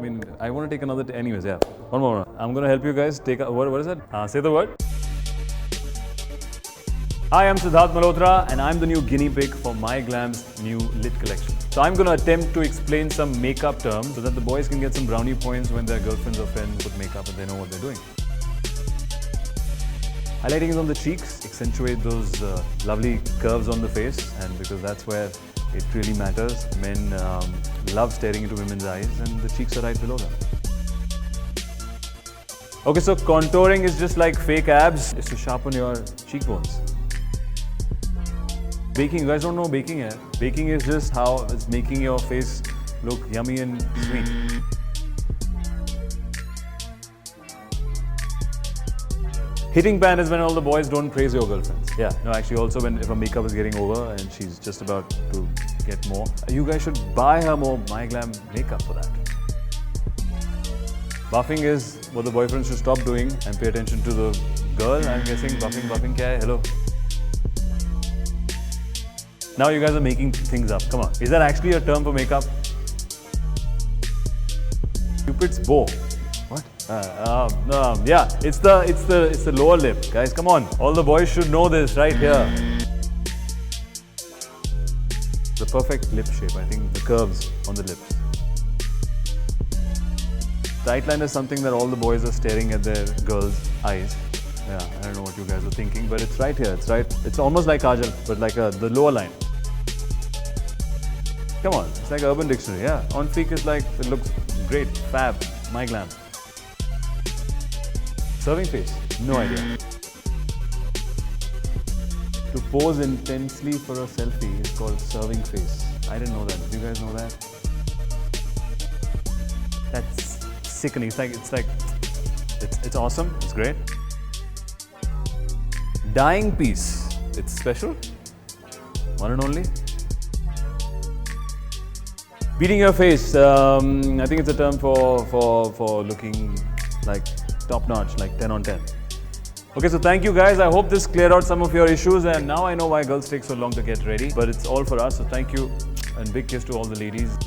mean, I want to take another. Anyways, yeah. One more. I'm going to help you guys take. What is that? Say the word. Hi, I'm Sidharth Malhotra and I'm the new guinea pig for MyGlamm's new lit collection. So I'm going to attempt to explain some makeup terms so that the boys can get some brownie points when their girlfriends or friends put makeup and they know what they're doing. Highlighting is on the cheeks, accentuate those lovely curves on the face, and because that's where it really matters. Men love staring into women's eyes and the cheeks are right below them. Okay, so contouring is just like fake abs. It's to sharpen your cheekbones. Baking, you guys don't know baking yet. Baking is just how it's making your face look yummy and sweet. Hitting pan is when all the boys don't praise your girlfriends. Yeah, no, actually also when if her makeup is getting over and she's just about to get more. You guys should buy her more MyGlamm makeup for that. Buffing is what the boyfriend should stop doing and pay attention to the girl. I'm guessing buffing kya hai? Hello. Now you guys are making things up. Come on. Is that actually a term for makeup? Cupid's bow. What? Yeah, it's the lower lip, guys. Come on. All the boys should know this right here. The perfect lip shape. I think the curves on the lips. Tightline is something that all the boys are staring at their girls' eyes. Yeah, I don't know what you guys are thinking, but it's right here. It's right. It's almost like kajal, but like the lower line. Come on, it's like Urban Dictionary. Yeah, on fleek is like it looks great, fab, MyGlamm. Serving face, no idea. To pose intensely for a selfie is called serving face. I didn't know that. Do you guys know that? That's sickening. It's awesome. It's great. Dying piece. It's special. One and only. Beating your face. I think it's a term for looking like top notch, like 10 on 10. Okay, so thank you guys. I hope this cleared out some of your issues, and now I know why girls take so long to get ready. But it's all for us. So thank you, and big kiss to all the ladies.